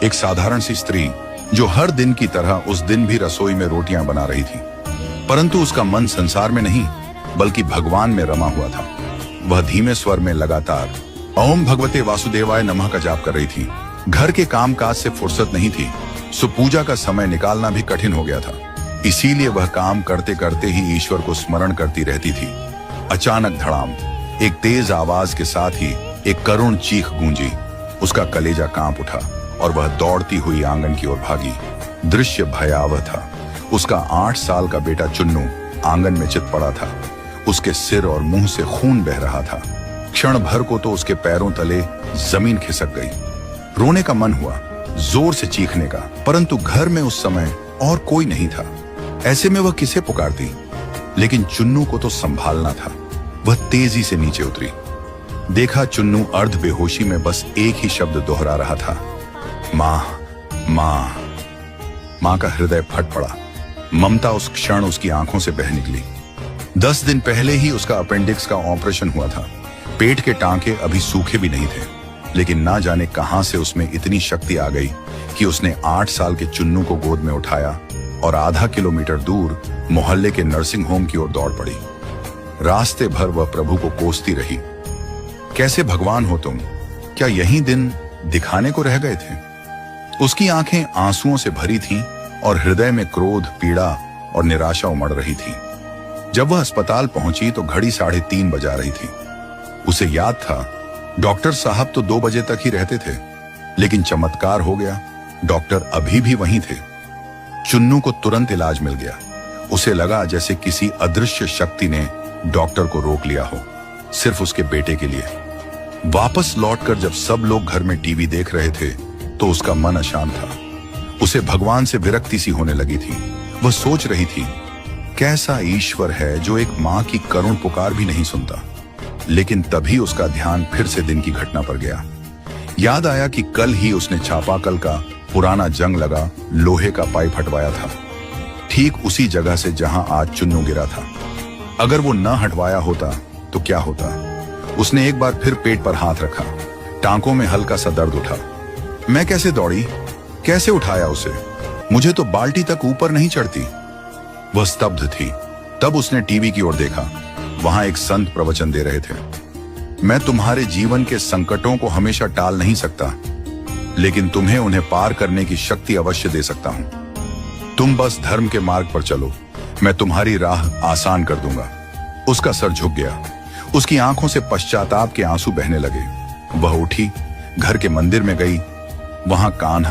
एक साधारण सी स्त्री जो हर दिन की तरह उस दिन भी रसोई में रोटियां बना रही थी, परंतु उसका मन संसार में नहीं बल्कि भगवान में रमा हुआ था। वह धीमे स्वर में लगातार ओम भगवते वासुदेवाय नमः का जाप कर रही थी। घर के कामकाज से फुर्सत नहीं थी, सो पूजा का समय निकालना भी कठिन हो गया था। इसीलिए वह काम करते करते ही ईश्वर को स्मरण करती रहती थी। अचानक धड़ाम, एक तेज आवाज के साथ ही एक करुण चीख गूंजी। उसका कलेजा कांप उठा और वह दौड़ती हुई आंगन की ओर भागी। दृश्य भयावह था। उसका 8 साल का बेटा चुन्नू आंगन में चित पड़ा था। उसके सिर और मुंह से खून बह रहा था। क्षण भर को तो उसके पैरों तले जमीन खिसक गई। रोने का मन हुआ, जोर से चीखने का, परंतु घर में उस समय और कोई नहीं था। ऐसे में वह किसे पुकारती? लेकिन चुन्नू को तो संभालना था। वह तेजी से नीचे उतरी। देखा चुन्नू अर्ध बेहोशी में बस एक ही शब्द दोहरा रहा था, मां मां। मां का हृदय फट पड़ा। ममता उस क्षण उसकी आंखों से बह निकली। 10 दिन पहले ही उसका अपेंडिक्स का ऑपरेशन हुआ था। पेट के टांके अभी सूखे भी नहीं थे, लेकिन ना जाने कहां से उसमें इतनी शक्ति आ गई कि उसने 8 साल के चुन्नू को गोद में उठाया और आधा किलोमीटर दूर मोहल्ले के नर्सिंग होम की ओर दौड़ पड़ी। रास्ते भर वह प्रभु को कोसती रही, कैसे भगवान हो तुम? क्या यही दिन दिखाने को रह गए थे? उसकी आंखें आंसुओं से भरी थीं और हृदय में क्रोध, पीड़ा और निराशा उमड़ रही थी। जब वह अस्पताल पहुंची तो घड़ी 3:30 बजा रही थी। उसे याद था डॉक्टर साहब तो 2 बजे तक ही रहते थे, लेकिन चमत्कार हो गया, डॉक्टर अभी भी वहीं थे। चुन्नू को तुरंत इलाज मिल गया। उसे लगा जैसे किसी अदृश्य शक्ति ने डॉक्टर को रोक लिया हो, सिर्फ उसके बेटे के लिए। वापस लौटकर जब सब लोग घर में टीवी देख रहे थे तो उसका मन अशांत था। उसे भगवान से विरक्ति सी होने लगी थी। वह सोच रही थी, कैसा ईश्वर है जो एक मां की करुण पुकार भी नहीं सुनता। लेकिन तभी उसका ध्यान फिर से दिन की घटना पर गया। याद आया कि कल ही उसने चापाकल का पुराना जंग लगा लोहे का पाइप हटवाया था, ठीक उसी जगह से जहां आज चुन्नू गिरा था। अगर वो न हटवाया होता तो क्या होता? उसने एक बार फिर पेट पर हाथ रखा। टांकों में हल्का सा दर्द उठा। मैं कैसे दौड़ी, कैसे उठाया उसे? मुझे तो बाल्टी तक ऊपर नहीं चढ़ती। वह स्तब्ध थी। तब उसने टीवी की ओर देखा। वहां एक संत प्रवचन दे रहे थे, मैं तुम्हारे जीवन के संकटों को हमेशा टाल नहीं सकता, लेकिन तुम्हें उन्हें पार करने की शक्ति अवश्य दे सकता हूं। तुम बस धर्म के मार्ग पर चलो, मैं तुम्हारी राह आसान कर दूंगा। उसका सर झुक गया। उसकी आंखों से पश्चाताप के आंसू बहने लगे। वह उठी, घर के मंदिर में गई। वहां कान्हा